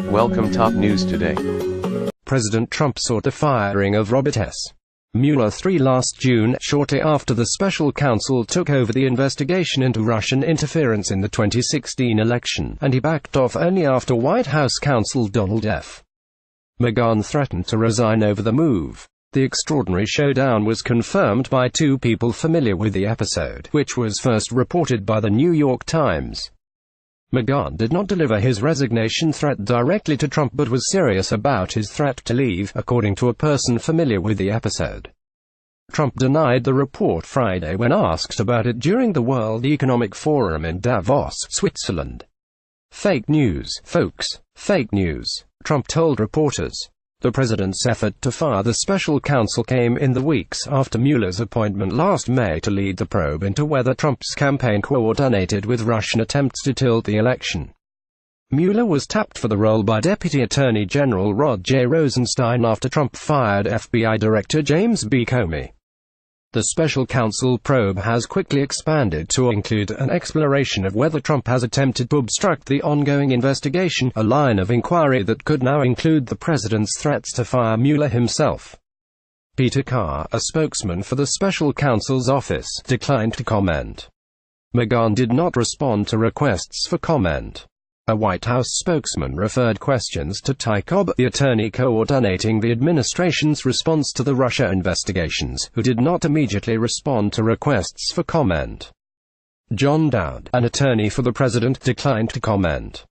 Welcome top news today. President Trump sought the firing of Robert S. Mueller III last June, shortly after the special counsel took over the investigation into Russian interference in the 2016 election, and he backed off only after White House counsel Donald F. McGahn threatened to resign over the move. The extraordinary showdown was confirmed by two people familiar with the episode, which was first reported by the New York Times. McGahn did not deliver his resignation threat directly to Trump but was serious about his threat to leave, according to a person familiar with the episode. Trump denied the report Friday when asked about it during the World Economic Forum in Davos, Switzerland. "Fake news, folks. Fake news," Trump told reporters. The president's effort to fire the special counsel came in the weeks after Mueller's appointment last May to lead the probe into whether Trump's campaign coordinated with Russian attempts to tilt the election. Mueller was tapped for the role by Deputy Attorney General Rod J. Rosenstein after Trump fired FBI Director James B. Comey. The special counsel probe has quickly expanded to include an exploration of whether Trump has attempted to obstruct the ongoing investigation, a line of inquiry that could now include the president's threats to fire Mueller himself. Peter Carr, a spokesman for the special counsel's office, declined to comment. McGahn did not respond to requests for comment. A White House spokesman referred questions to Ty Cobb, the attorney coordinating the administration's response to the Russia investigations, who did not immediately respond to requests for comment. John Dowd, an attorney for the president, declined to comment.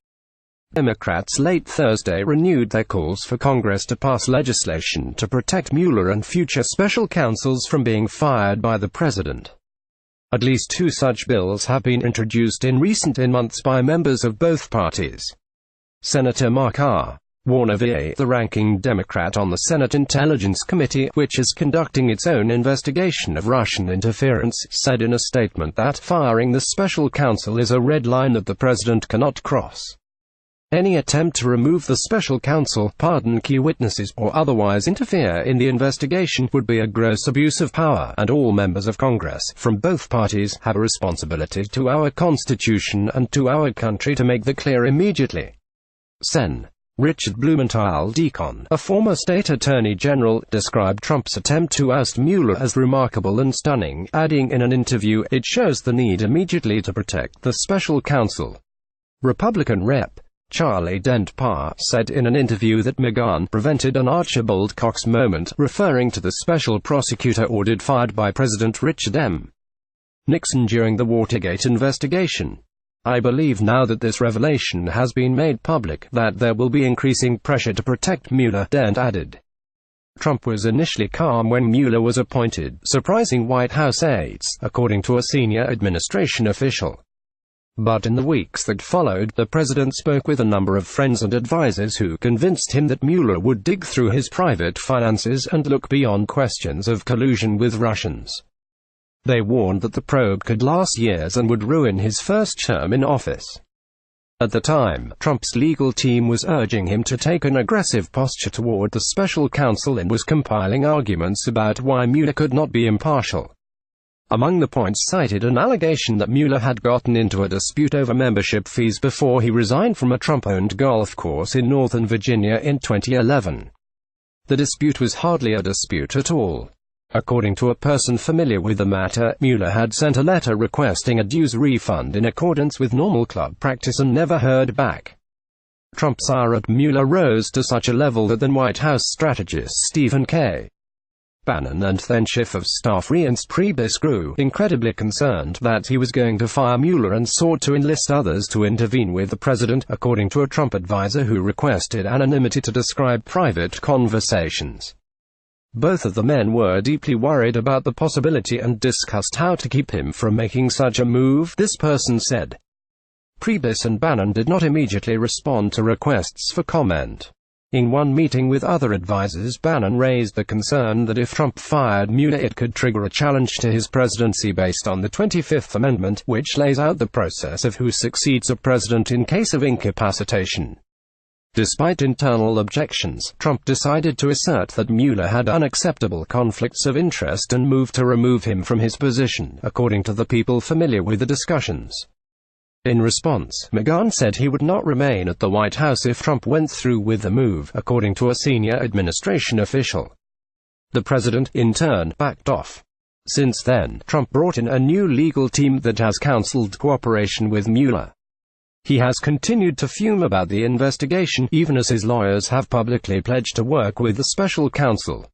Democrats late Thursday renewed their calls for Congress to pass legislation to protect Mueller and future special counsels from being fired by the president. At least two such bills have been introduced in recent months by members of both parties. Senator Mark R. Warner VA, the ranking Democrat on the Senate Intelligence Committee, which is conducting its own investigation of Russian interference, said in a statement that firing the special counsel is a red line that the president cannot cross. Any attempt to remove the special counsel, pardon key witnesses, or otherwise interfere in the investigation would be a gross abuse of power, and all members of Congress, from both parties, have a responsibility to our Constitution and to our country to make that clear immediately. Sen. Richard Blumenthal, Deacon, a former state attorney general, described Trump's attempt to oust Mueller as remarkable and stunning, adding in an interview, "It shows the need immediately to protect the special counsel." Republican Rep. Charlie Dent said in an interview that McGahn prevented an Archibald Cox moment, referring to the special prosecutor ordered fired by President Richard M. Nixon during the Watergate investigation. "I believe now that this revelation has been made public, that there will be increasing pressure to protect Mueller," Dent added. Trump was initially calm when Mueller was appointed, surprising White House aides, according to a senior administration official. But in the weeks that followed, the president spoke with a number of friends and advisors who convinced him that Mueller would dig through his private finances and look beyond questions of collusion with Russians. They warned that the probe could last years and would ruin his first term in office. At the time, Trump's legal team was urging him to take an aggressive posture toward the special counsel and was compiling arguments about why Mueller could not be impartial. Among the points cited an allegation that Mueller had gotten into a dispute over membership fees before he resigned from a Trump-owned golf course in Northern Virginia in 2011. The dispute was hardly a dispute at all. According to a person familiar with the matter, Mueller had sent a letter requesting a dues refund in accordance with normal club practice and never heard back. Trump's ire at Mueller rose to such a level that then White House strategist Stephen K. Bannon and then Chief of Staff Reince Priebus grew incredibly concerned that he was going to fire Mueller and sought to enlist others to intervene with the president, according to a Trump advisor who requested anonymity to describe private conversations. Both of the men were deeply worried about the possibility and discussed how to keep him from making such a move, this person said. Priebus and Bannon did not immediately respond to requests for comment. In one meeting with other advisors, Bannon raised the concern that if Trump fired Mueller it could trigger a challenge to his presidency based on the 25th Amendment, which lays out the process of who succeeds a president in case of incapacitation. Despite internal objections, Trump decided to assert that Mueller had unacceptable conflicts of interest and moved to remove him from his position, according to the people familiar with the discussions. In response, McGahn said he would not remain at the White House if Trump went through with the move, according to a senior administration official. The president, in turn, backed off. Since then, Trump brought in a new legal team that has counseled cooperation with Mueller. He has continued to fume about the investigation, even as his lawyers have publicly pledged to work with the special counsel.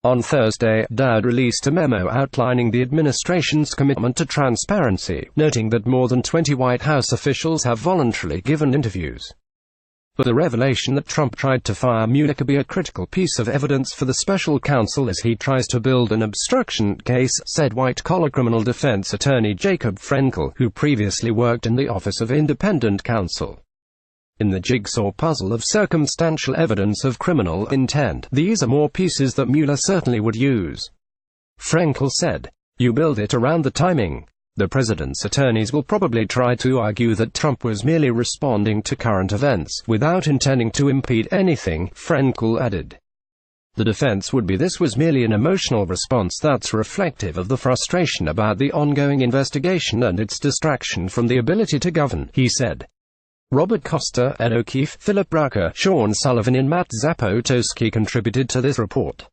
On Thursday, Dowd released a memo outlining the administration's commitment to transparency, noting that more than 20 White House officials have voluntarily given interviews. But the revelation that Trump tried to fire Mueller could be a critical piece of evidence for the special counsel as he tries to build an obstruction case, said white-collar criminal defense attorney Jacob Frenkel, who previously worked in the Office of Independent Counsel. In the jigsaw puzzle of circumstantial evidence of criminal intent, these are more pieces that Mueller certainly would use. Frenkel said, "You build it around the timing. The president's attorneys will probably try to argue that Trump was merely responding to current events, without intending to impede anything," Frenkel added. The defense would be this was merely an emotional response that's reflective of the frustration about the ongoing investigation and its distraction from the ability to govern, he said. Robert Costa, Ed O'Keefe, Philip Brucker, Sean Sullivan and Matt Zapotosky contributed to this report.